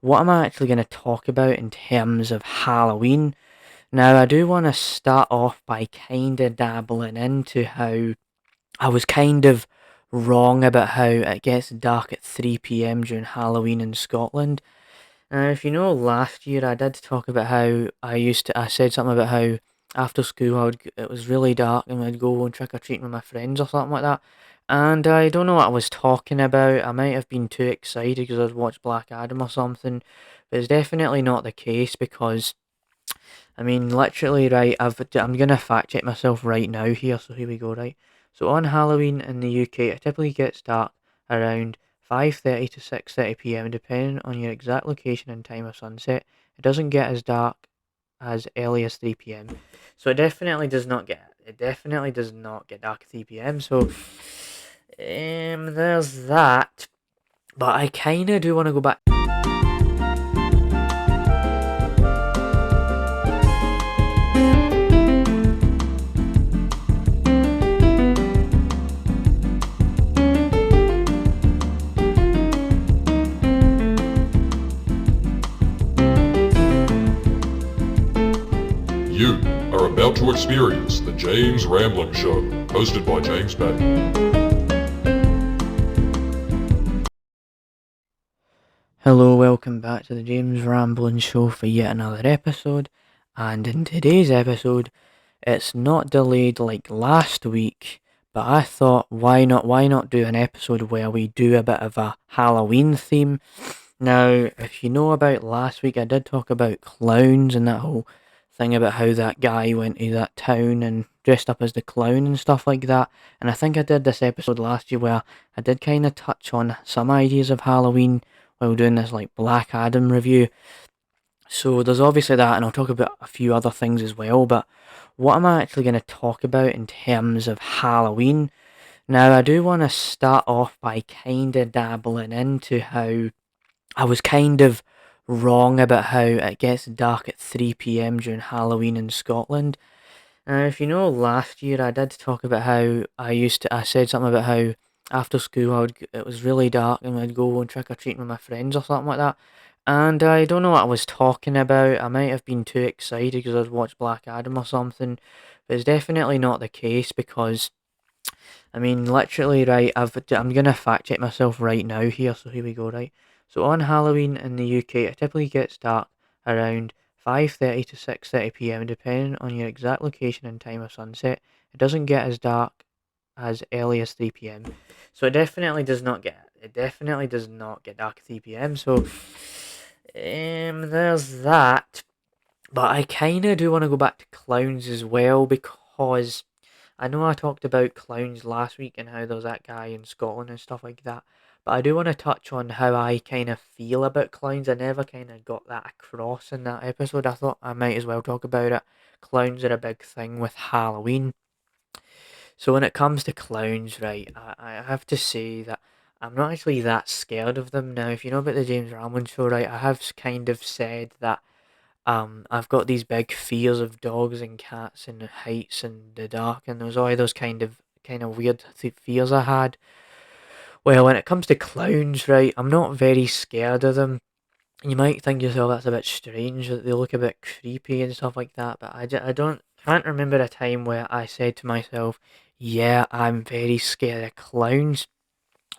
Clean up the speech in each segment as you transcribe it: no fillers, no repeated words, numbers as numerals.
what am I actually going to talk about in terms of Halloween. Now, I do want to start off by kind of dabbling into how I was kind of wrong about how it gets dark at 3 p.m. during Halloween in Scotland. Now, if you know, last year I did talk about how I said something about how after school it was really dark and I'd go and trick or treating with my friends or something like that. And I don't know what I was talking about. I might have been too excited because I'd watched Black Adam or something, but it's definitely not the case because I mean, literally, right, I'm gonna fact check myself right now here, so here we go, right? So on Halloween in the UK, it typically gets dark around 5:30 to 6:30 p.m. depending on your exact location and time of sunset. It doesn't get as dark as early as 3 p.m. So it definitely does not get dark at 3 p.m. So there's that. But I kinda do want to go back. You are about to experience the James Rambling Show, hosted by James Batty. Hello, welcome back to the James Ramblin' Show for yet another episode. And in today's episode, it's not delayed like last week, but I thought why not do an episode where we do a bit of a Halloween theme. Now, if you know about last week, I did talk about clowns and that whole thing about how that guy went to that town and dressed up as the clown and stuff like that. And I think I did this episode last year where I did kind of touch on some ideas of Halloween while doing this like Black Adam review. So there's obviously that, and I'll talk about a few other things as well. But what am I actually going to talk about in terms of Halloween? Now, I do want to start off by kind of dabbling into how I was kind of wrong about how it gets dark at 3 p.m. during Halloween in Scotland. Now, if you know, last year I did talk about how I said something about how after school it was really dark and I'd go and trick or treating with my friends or something like that. And I don't know what I was talking about. I might have been too excited because I'd watched Black Adam or something, but it's definitely not the case because I mean, literally, right, I'm gonna fact check myself right now here, so here we go, right? So on Halloween in the UK, it typically gets dark around 5:30 to 6:30 p.m. depending on your exact location and time of sunset. It doesn't get as dark as early as 3 p.m. So it definitely does not get dark at 3 p.m. So there's that. But I kinda do want to go back to clowns as well because I know I talked about clowns last week and how there was that guy in Scotland and stuff like that. But I do want to touch on how I kind of feel about clowns. I never kind of got that across in that episode. I thought I might as well talk about it. Clowns are a big thing with Halloween. So when it comes to clowns, right, I have to say that I'm not actually that scared of them. Now, if you know about the James Ramlin show, right, I have kind of said that I've got these big fears of dogs and cats and heights and the dark, and there's all those kind of weird fears I had. Well, when it comes to clowns, right, I'm not very scared of them. You might think to yourself that's a bit strange that they look a bit creepy and stuff like that, but I don't can't remember a time where I said to myself, "Yeah, I'm very scared of clowns."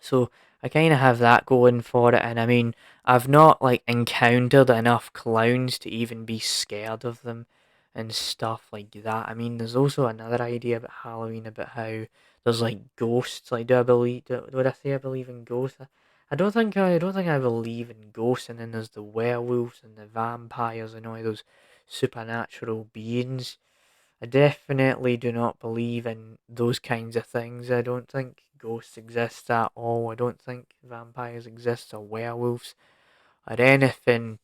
So I kind of have that going for it, and I mean, I've not like encountered enough clowns to even be scared of them and stuff like that. I mean, there's also another idea about Halloween about how there's like ghosts. Like, would I say I believe in ghosts? I don't think I believe in ghosts. And then there's the werewolves and the vampires and all those supernatural beings. I definitely do not believe in those kinds of things. I don't think ghosts exist at all. I don't think vampires exist or werewolves or anything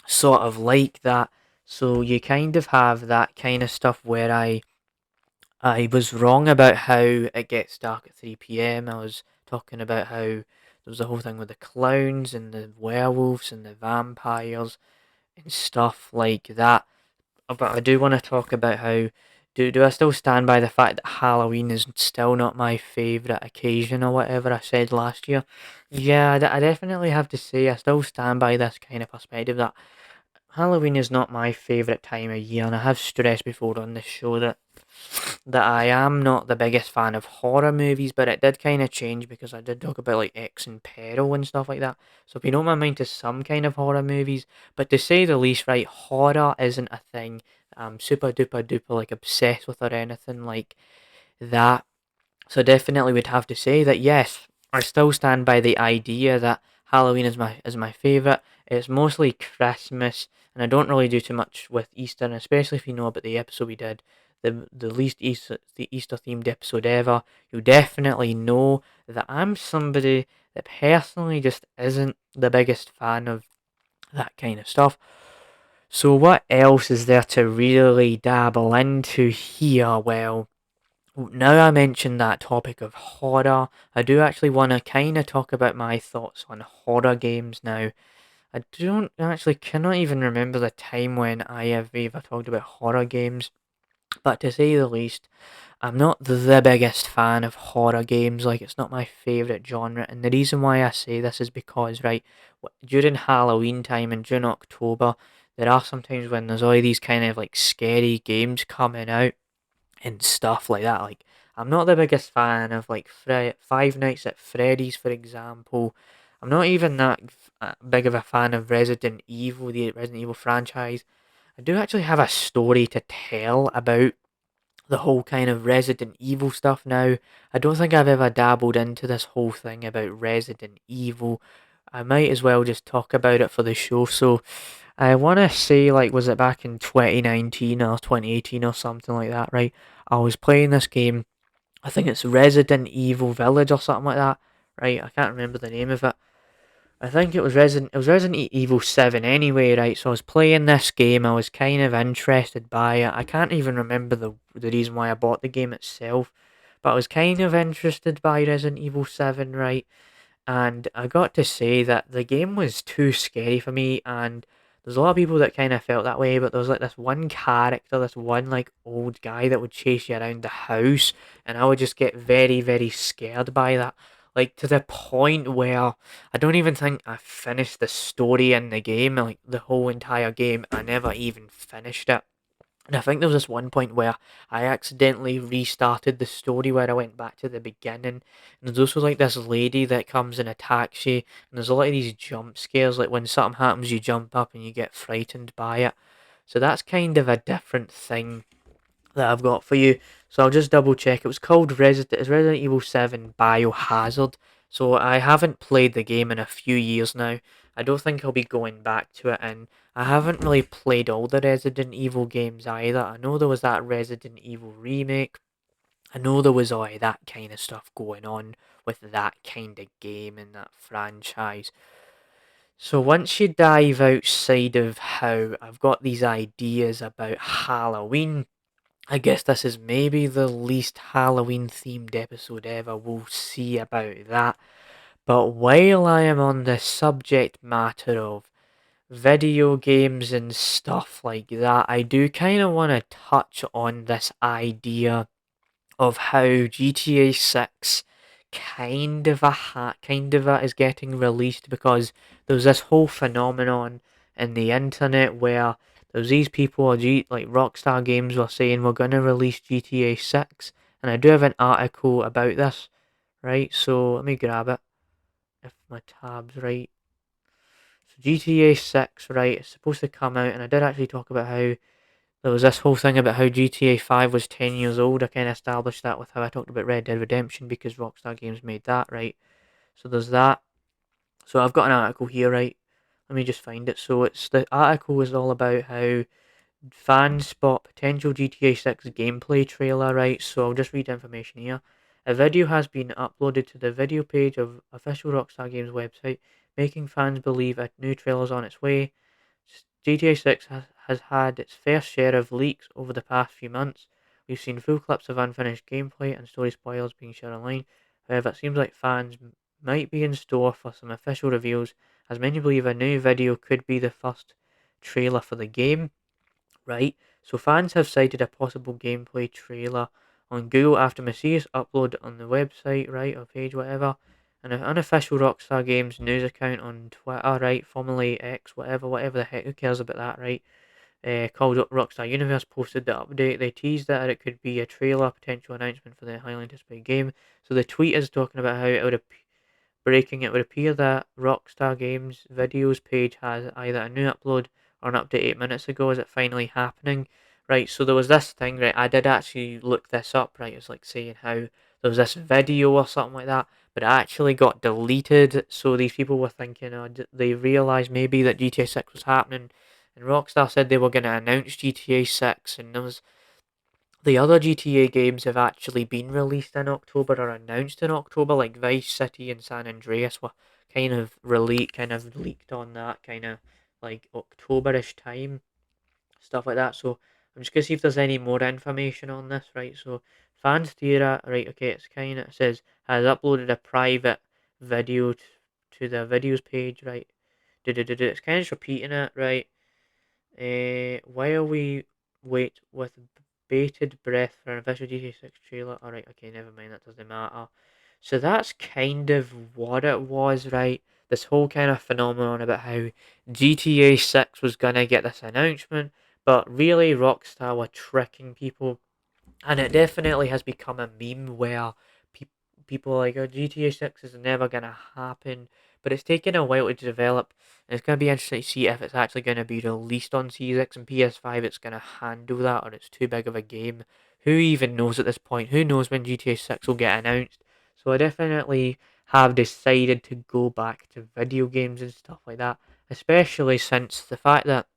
sort of like that. So you kind of have that kind of stuff where I was wrong about how it gets dark at 3 p.m. I was talking about how there was the whole thing with the clowns and the werewolves and the vampires and stuff like that. But I do want to talk about how do I still stand by the fact that Halloween is still not my favourite occasion or whatever I said last year? Yeah, I definitely have to say I still stand by this kind of perspective that Halloween is not my favourite time of year, and I have stressed before on this show that I am not the biggest fan of horror movies, but it did kind of change because I did talk about like X and Peril and stuff like that. So if you know my mind to some kind of horror movies, but to say the least, right, horror isn't a thing I'm super duper duper like obsessed with or anything like that. So definitely would have to say that yes, I still stand by the idea that Halloween is my favourite. It's mostly Christmas, and I don't really do too much with Easter, and especially if you know about the episode we did, the Easter themed episode ever, you definitely know that I'm somebody that personally just isn't the biggest fan of that kind of stuff. So what else is there to really dabble into here? Well, now I mentioned that topic of horror, I do actually want to kind of talk about my thoughts on horror games now. I don't actually cannot even remember the time when I have ever talked about horror games, but to say the least, I'm not the biggest fan of horror games. Like, it's not my favourite genre, and the reason why I say this is because, right, during Halloween time and during October, there are sometimes when there's all these kind of like scary games coming out and stuff like that. Like, I'm not the biggest fan of like Five Nights at Freddy's, for example. I'm not even that big of a fan of Resident Evil, the Resident Evil franchise. I do actually have a story to tell about the whole kind of Resident Evil stuff now. I don't think I've ever dabbled into this whole thing about Resident Evil. I might as well just talk about it for the show. So I want to say, like, was it back in 2019 or 2018 or something like that, right? I was playing this game. I think it's Resident Evil Village or something like that, right? I can't remember the name of it. I think it was Resident Evil 7 anyway, right? So I was playing this game, I was kind of interested by it. I can't even remember the reason why I bought the game itself, but I was kind of interested by Resident Evil 7, right? And I got to say that the game was too scary for me, and there's a lot of people that kind of felt that way, but there was like this one character, this one like old guy that would chase you around the house, and I would just get very, very scared by that. Like, to the point where I don't even think I finished the story in the game, like the whole entire game. I never even finished it. And I think there was this one point where I accidentally restarted the story where I went back to the beginning. And there's also like this lady that comes and attacks you. And there's a lot of these jump scares, like when something happens, you jump up and you get frightened by it. So that's kind of a different thing that I've got for you. So I'll just double check. It was called Resident Evil 7 Biohazard. So I haven't played the game in a few years now. I don't think I'll be going back to it, and I haven't really played all the Resident Evil games either. I know there was that Resident Evil remake. I know there was all that kind of stuff going on with that kind of game and that franchise. So once you dive outside of how I've got these ideas about Halloween, I guess this is maybe the least Halloween themed episode ever. We'll see about that. But while I am on the subject matter of video games and stuff like that, I do kind of want to touch on this idea of how GTA 6 kind of a is getting released, because there's this whole phenomenon in the internet where there's these people, like Rockstar Games, were saying we're going to release GTA 6, and I do have an article about this, right? So let me grab it if my tab's right. So GTA 6, right, it's supposed to come out, and I did actually talk about how there was this whole thing about how GTA 5 was 10 years old. I kind of established that with how I talked about Red Dead Redemption because Rockstar Games made that, right? So there's that. So I've got an article here, right? Let me just find it. So the article is all about how fans spot potential GTA 6 gameplay trailer, right? So I'll just read the information here. A video has been uploaded to the video page of official Rockstar Games website, making fans believe a new trailer is on its way. GTA 6 has had its fair share of leaks over the past few months. We've seen full clips of unfinished gameplay and story spoilers being shared online. However, it seems like fans might be in store for some official reveals, as many believe a new video could be the first trailer for the game, right? So fans have cited a possible gameplay trailer on Google after mysterious upload on the website, right, or page, whatever. And an unofficial Rockstar Games news account on Twitter, right, formerly X, whatever the heck, who cares about that, right? Called up Rockstar Universe posted the update. They teased that it could be a trailer, potential announcement for the highly anticipated game. So the tweet is talking about how it would breaking. It would appear that Rockstar Games videos page has either a new upload or an update 8 minutes ago. Is it finally happening? Right, so there was this thing, right? I did actually look this up, right? It's like saying how there was this video or something like that, but it actually got deleted. So these people were thinking, they realized maybe that GTA 6 was happening, and Rockstar said they were going to announce GTA 6, and there was the other GTA games have actually been released in October or announced in October, like Vice City and San Andreas were kind of leaked on that kind of like Octoberish time, stuff like that. So I'm just gonna see if there's any more information on this, right? So fans theory, right? Okay, it says has uploaded a private video to the videos page, right? It's kind of just repeating it, right? While we wait with bated breath for an official GTA 6 trailer. Alright, okay, never mind, that doesn't matter. So that's kind of what it was, right? This whole kind of phenomenon about how GTA 6 was gonna get this announcement, but really Rockstar were tricking people, and it definitely has become a meme where pe- people are like, oh, GTA 6 is never going to happen. But it's taken a while to develop. And it's going to be interesting to see if it's actually going to be released on Series X and PS5. It's going to handle that, or it's too big of a game. Who even knows at this point? Who knows when GTA 6 will get announced? So I definitely have decided to go back to video games and stuff like that. Especially since the fact that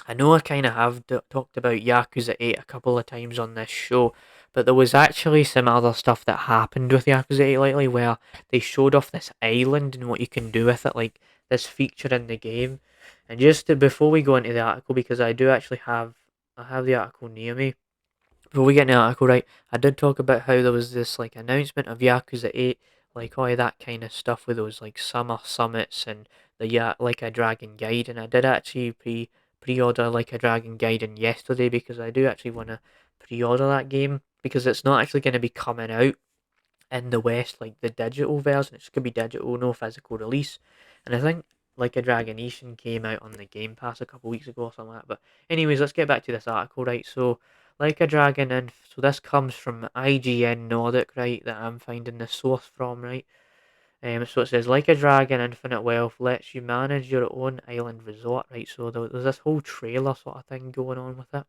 I know I kind of have talked about Yakuza 8 a couple of times on this show, but there was actually some other stuff that happened with Yakuza 8 lately where they showed off this island and what you can do with it, like this feature in the game. And before we go into the article, because I have the article near me, before we get into the article, right, I did talk about how there was this like announcement of Yakuza 8, like all that kind of stuff with those like summer summits and the Like a Dragon guide, and I did actually pre-order Like a Dragon Gaiden yesterday because I do actually want to pre-order that game because it's not actually going to be coming out in the West like the digital version. It's going to be digital, no physical release. And I think Like a Dragon Ishin came out on the Game Pass a couple weeks ago or something like that. But anyways, let's get back to this article, right? So Like a Dragon, and so this comes from IGN Nordic, right? That I'm finding the source from, right? So it says Like a Dragon Infinite Wealth lets you manage your own island resort, right? So there's this whole trailer sort of thing going on with it,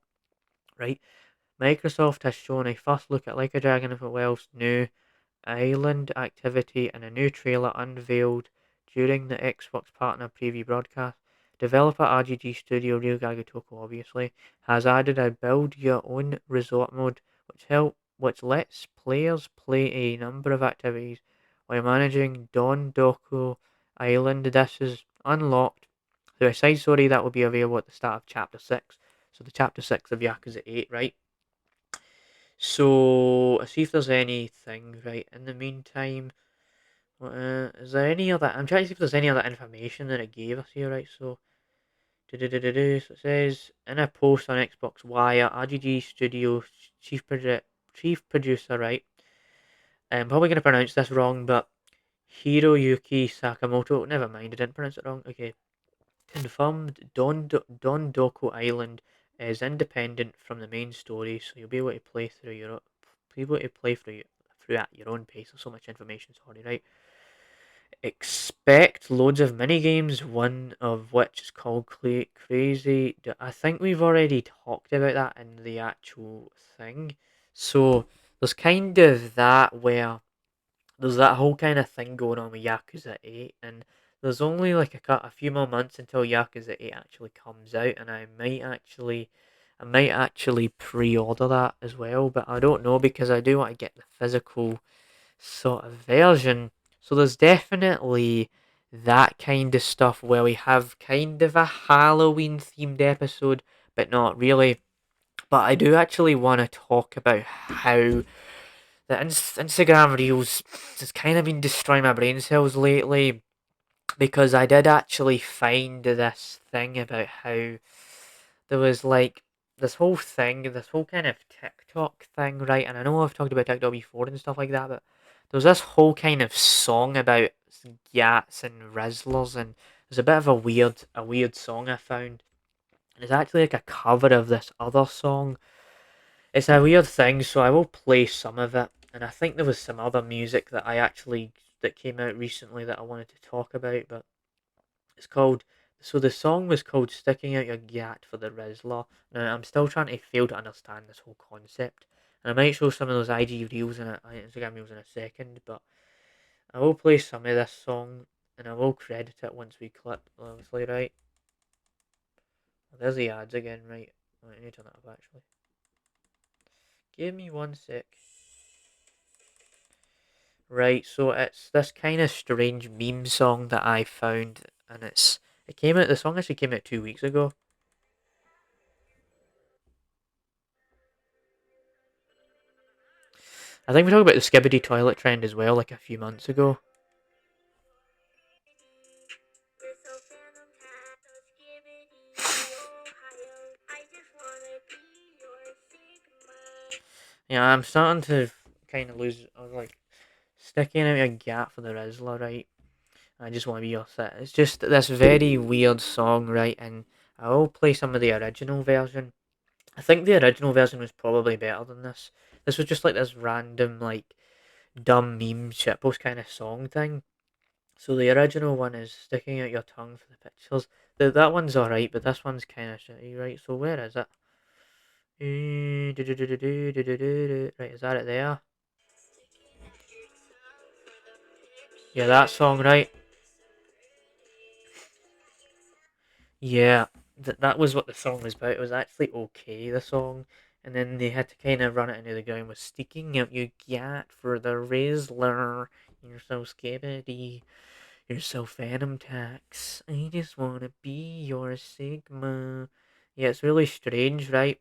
right? Microsoft has shown a first look at Like a Dragon Infinite Wealth's new island activity in a new trailer unveiled during the Xbox partner preview broadcast. Developer RGG Studio Ryuga Gotoku obviously has added a build your own resort mode which lets players play a number of activities while managing Don Doku Island. This is unlocked through a side story that will be available at the start of Chapter 6. So the Chapter 6 of Yakuza 8, right? So, see if there's anything, right? In the meantime, is there any other? I'm trying to see if there's any other information that it gave us here, right? So, so it says in a post on Xbox Wire, RGG Studio chief producer, right? I'm probably going to pronounce this wrong, but Hiroyuki Sakamoto. Never mind, I didn't pronounce it wrong. Okay, confirmed. Don Doku Island is independent from the main story, so you'll be able to play through be able to play through at your own pace. There's so much information, sorry, right? Expect loads of mini games. One of which is called Crazy. I think we've already talked about that in the actual thing. So there's kind of that where there's that whole kind of thing going on with Yakuza 8, and there's only like a few more months until Yakuza 8 actually comes out, and I might actually pre-order that as well, but I don't know because I do want to get the physical sort of version. So there's definitely that kind of stuff where we have kind of a Halloween themed episode, but not really. But I do actually want to talk about how the Instagram Reels has kind of been destroying my brain cells lately because I did actually find this thing about how there was like this whole thing, this whole kind of TikTok thing, right? And I know I've talked about TikTok before and stuff like that, but there was this whole kind of song about Gats and Rizzlers, and there's a bit of a weird song I found, and it's actually like a cover of this other song. It's a weird thing, so I will play some of it, and I think there was some other music that came out recently that I wanted to talk about, but it's called. So the song was called "Sticking Out Your Gat" for the Rizzler. Now I'm still trying to fail to understand this whole concept, and I might show some of those IG reels and Instagram reels in a second. But I will play some of this song, and I will credit it once we clip. Obviously, right? Well, there's the ads again, right? I need to turn that up actually. Give me one sec. Right, so it's this kind of strange meme song that I found, and it came out. The song actually came out 2 weeks ago. I think we talked about the Skibbity toilet trend as well, like a few months ago. Yeah, I'm starting to kind of lose. I was like sticking out a gap for the Rizzler, right? I just want to be your set. It's just this very weird song, right? And I'll play some of the original version. I think the original version was probably better than this. This was just like this random, like dumb meme shitpost kind of song thing. So the original one is sticking out your tongue for the pictures. That one's alright, but this one's kind of shitty, right? So where is it? Right, is that it there? Yeah, that song, right? Yeah, that was what the song was about. It was actually okay, the song. And then they had to kind of run it into the ground with sticking out your gat for the Rizzler. You're so skibidi. You're so Phantom Tax. I just wanna be your Sigma. Yeah, it's really strange, right?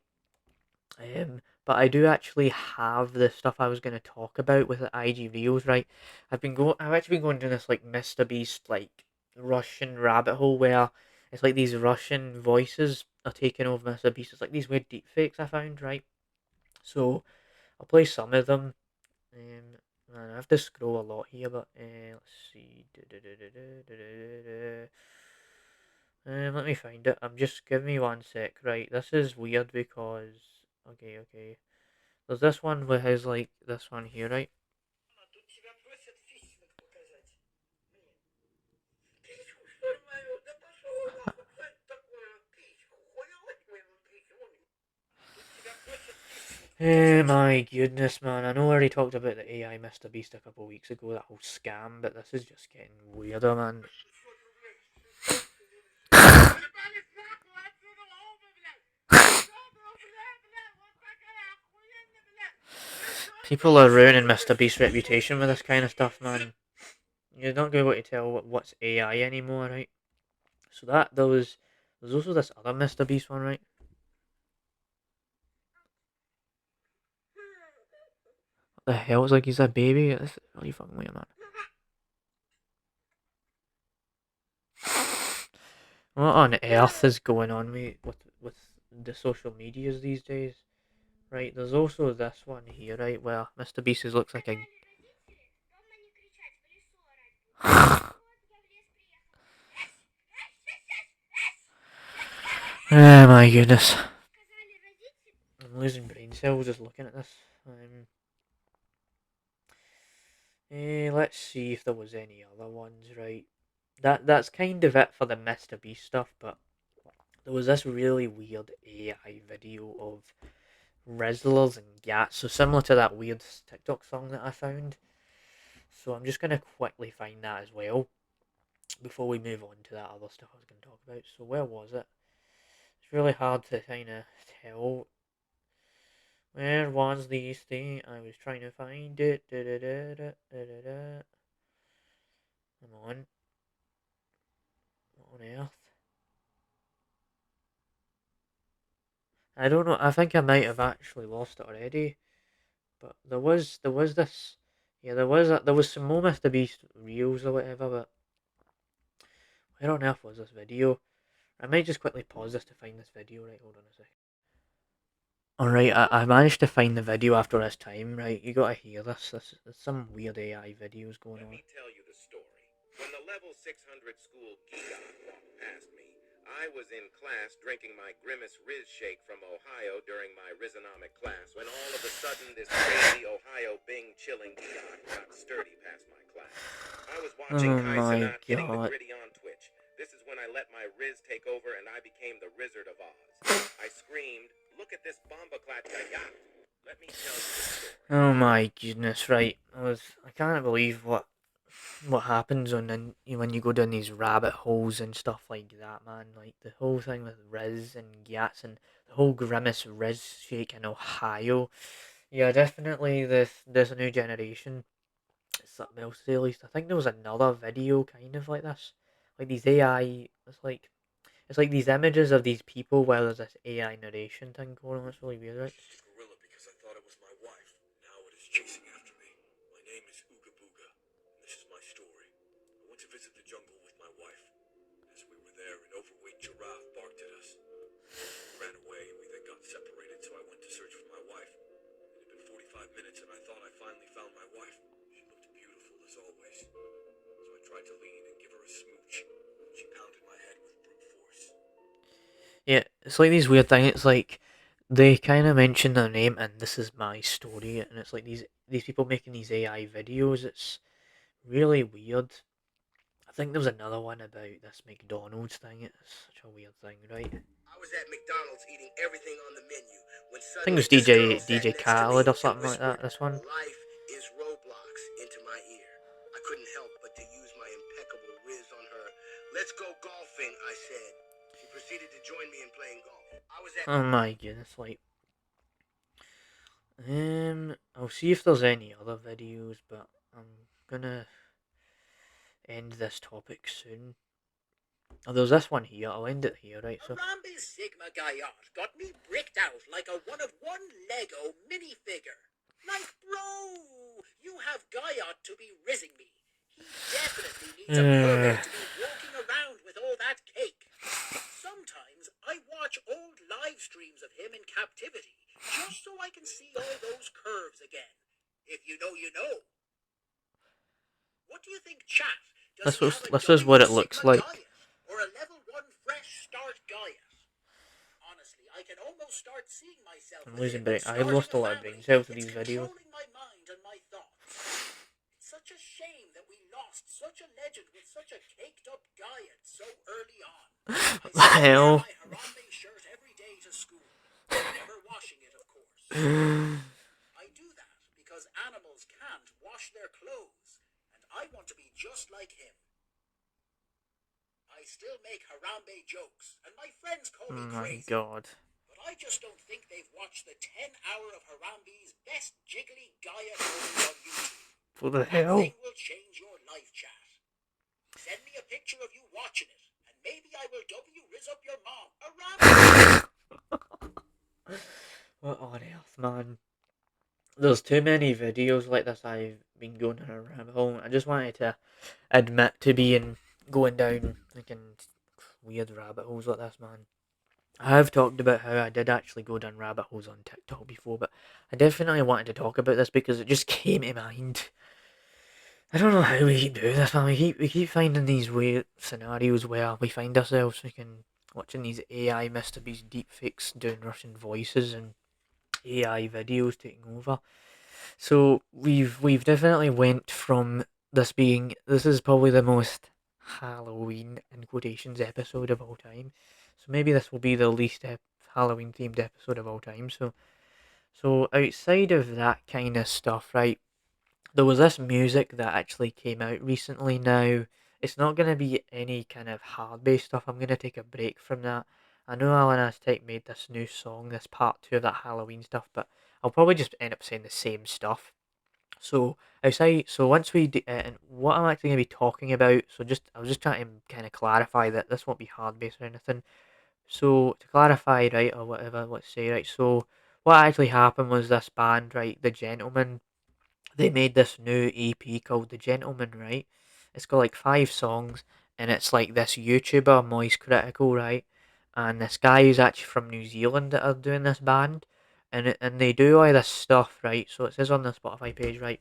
But I do actually have the stuff I was going to talk about with the IG Reels, right? I've actually been going down this like Mr. Beast like Russian rabbit hole where it's like these Russian voices are taking over Mr. Beast. It's like these weird deep fakes I found, right? So I'll play some of them. Man, I have to scroll a lot here, but let's see. Let me find it. Give me one sec. Right, this is weird because okay. There's this one where has like this one here, right? My goodness, man. I know I already talked about the AI Mr. Beast a couple of weeks ago, that whole scam, but this is just getting weirder, man. People are ruining Mr. Beast's reputation with this kind of stuff, man. You're not going to be able to tell what's AI anymore, right? So there's also this other Mr. Beast one, right? What the hell? It's like he's a baby. This is really fucking weird, man. What on earth is going on with the social medias these days? Right, there's also this one here, right, where Mr. Beast looks like a. Oh my goodness. I'm losing brain cells just looking at this. Let's see if there was any other ones, right? That's kind of it for the Mr. Beast stuff, but there was this really weird AI video of Rizzlers and Gats, so similar to that weird TikTok song that I found. So I'm just gonna quickly find that as well before we move on to that other stuff I was gonna talk about. So where was it? It's really hard to kind of tell. Where was this thing? I was trying to find it. Come on. What on earth? I don't know. I think I might have actually lost it already. But there was this. Yeah, there was some more Mr. Beast reels or whatever. But where on earth was this video? I might just quickly pause this to find this video. Right, hold on a second. Alright, I managed to find the video after this time, right? You gotta hear this. There's some weird AI videos going Let on. me tell you the story. When the level 600 school Giga walked past me, I was in class drinking my Grimace Riz shake from Ohio during my Rizonomic class when all of a sudden this crazy Ohio Bing chilling Giga got sturdy past my class. I was watching Oh Kai my Cenat hitting the god. gritty on Twitch. This is when I let my Riz take over and I became the Rizzard of Oz. I screamed, "Look at this Bombaclat yacht!" Let me tell you the story. Oh my goodness, right. I can't believe what happens when you go down these rabbit holes and stuff like that, man. Like the whole thing with Riz and Gats and the whole Grimace Riz shake in Ohio. Yeah, definitely this new generation. It's something else at least. I think there was another video kind of like this. Like these AI it's like these images of these people where there's this AI narration thing going on. It's really weird, right? Just a gorilla because I thought it was my wife. Now it is chasing after me. My name is Ooga Booga, and this is my story. I went to visit the jungle with my wife. As we were there, an overweight giraffe barked at us. We ran away, and we then got separated, so I went to search for my wife. It had been 45 minutes, and I thought I finally found my wife. She looked beautiful as always. So I tried to lean and give her a smooch. She pounded my head with brute force. Yeah, it's like these weird things. It's like they kind of mention their name and this is my story, and it's like these people making these AI videos. It's really weird. I think there was another one about this McDonald's thing. It's such a weird thing, right? I was at McDonald's eating everything on the menu when I think it suddenly was this girl sat DJ next to Khaled me or and something like that. whispered, This one. "Life is Roblox," into my ear. I couldn't help but to use my impeccable riz on her. "Let's go golfing," I said. She proceeded to join me in playing golf. I was at Oh my goodness, like I'll see if there's any other videos, but I'm gonna end this topic soon. Oh, there's this one here. I'll end it here, right? So Harambe Sigma Gayat got me bricked out like a one-of-one Lego minifigure. Like, bro, you have Gayat to be rizzing me. He definitely needs a permit to be walking around with all that cake. Sometimes I watch old live streams of him in captivity just so I can see all those curves again. If you know, you know. What do you think, chat? Does he have a this is W what it looks Sigma like. Gaius or a level 1 fresh start Gaius? Honestly, I can almost start seeing myself I'm with losing him brain. I starting lost a a lot of family. brain cells to It's these videos. controlling my mind and my thoughts. It's such a shame that we lost such a legend with such a caked up Gaius so early on. I What the still wear hell? my Harambe shirt every day to school, never washing it, of course. I do that because animals can't wash their clothes, and I want to be just like him. I still make Harambe jokes, and my friends call me My crazy. god. But I just don't think they've watched the 10-hour of Harambe's best jiggly Gaia movies on YouTube. What the That hell? thing will change your life, chat. Send me a picture of you watching it, and maybe I will W Riz up your mom. Harambe! What on earth, man? There's too many videos like this I've been going down a rabbit hole. I just wanted to admit to being going down like in weird rabbit holes like this, man. I have talked about how I did actually go down rabbit holes on TikTok before, but I definitely wanted to talk about this because it just came to mind. I don't know how we keep doing this, man. We keep finding these weird scenarios where we find ourselves watching these AI Mr. Beast deepfakes doing Russian voices and AI videos taking over. So we've definitely went from this is probably the most Halloween in quotations episode of all time. So maybe this will be the least Halloween themed episode of all time. So outside of that kind of stuff, right? There was this music that actually came out recently. Now it's not gonna be any kind of hard bass stuff. I'm gonna take a break from that. I know Alan Aztec made this new song, this part two of that Halloween stuff, but I'll probably just end up saying the same stuff. So outside, so once and what I'm actually gonna be talking about. I was just trying to kind of clarify that this won't be hard bass or anything. So to clarify, right, or whatever, let's say, right. So what actually happened was this band, right, The Gentleman, they made this new EP called The Gentleman, right? It's got like 5 songs, and it's like this YouTuber, Moist Critical, right? And this guy who's actually from New Zealand that are doing this band. and they do all this stuff, right? So it says on the Spotify page, right?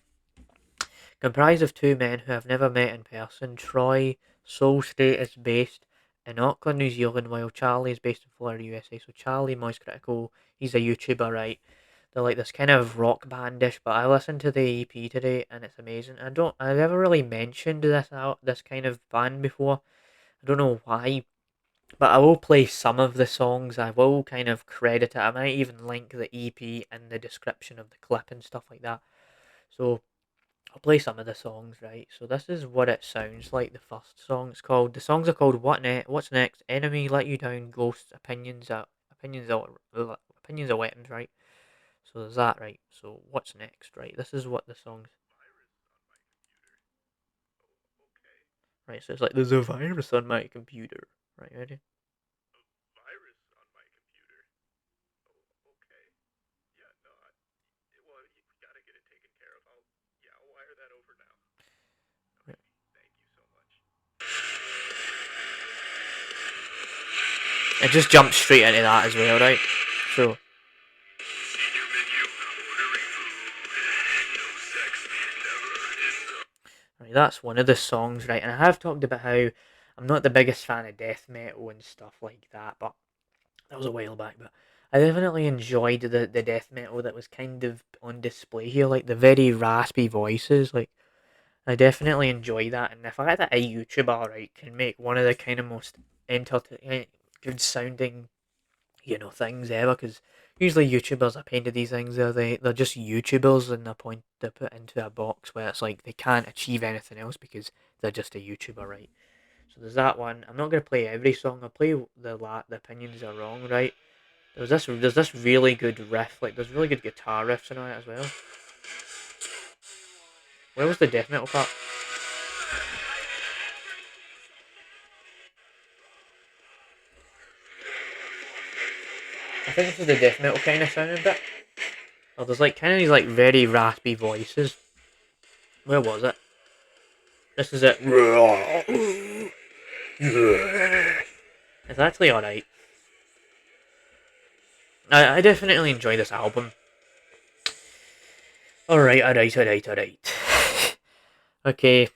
Comprised of two men who have never met in person, Troy Soul State is based in Auckland, New Zealand, while Charlie is based in Florida, USA. So Charlie Moist Critical, he's a YouTuber, right? They're like this kind of rock bandish, but I listened to the EP today and it's amazing. I've never really mentioned this kind of band before. I don't know why, but I will play some of the songs. I will kind of credit it. I might even link the EP in the description of the clip and stuff like that. So I'll play some of the songs, right? So this is what it sounds like. The first song, the songs are called What's Next, Enemy, Let You Down, Ghosts, Opinions are Weapons, right? So there's that, right? So what's next, right? This is what the songs, right? So it's like there's a virus on my computer, right? Ready? Right. It just jumps straight into that as well, right? So right, that's one of the songs, right? And I have talked about how I'm not the biggest fan of death metal and stuff like that, but that was a while back. But I definitely enjoyed the death metal that was kind of on display here, like the very raspy voices. Like I definitely enjoy that, and the fact that a YouTuber right can make one of the kind of most entertaining, good sounding, things ever. Because usually YouTubers are painted these things. They're just YouTubers, and they're put into a box where it's like they can't achieve anything else because they're just a YouTuber, right? So there's that one. I'm not gonna play every song. I'll play the opinions are wrong, right? There's this really good riff. Like there's really good guitar riffs in it as well. Where was the death metal part? I think this is the death metal kind of sounding bit. Oh, there's like kind of these like very raspy voices. Where was it? This is it. It's actually alright. I definitely enjoy this album. Alright. Okay,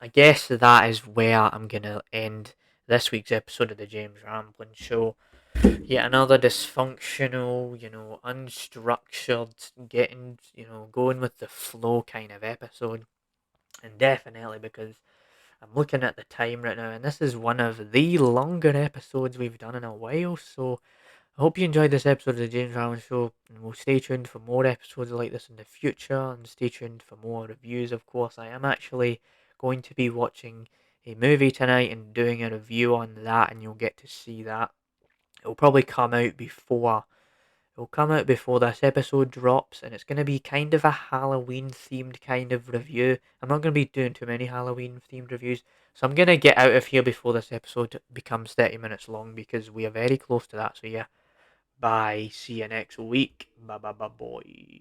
I guess that is where I'm gonna end this week's episode of the James Ramblin' Show. Yet another dysfunctional, unstructured, going with the flow kind of episode. And definitely because I'm looking at the time right now, and this is one of the longer episodes we've done in a while. So I hope you enjoyed this episode of the James Rowland Show, and we'll stay tuned for more episodes like this in the future, and stay tuned for more reviews. Of course, I am actually going to be watching a movie tonight and doing a review on that, and you'll get to see that. It'll probably come out before It'll come out before this episode drops, and it's going to be kind of a Halloween themed kind of review. I'm not going to be doing too many Halloween themed reviews, so I'm going to get out of here before this episode becomes 30 minutes long because we are very close to that. So, yeah, bye. See you next week. Bye bye bye, boy.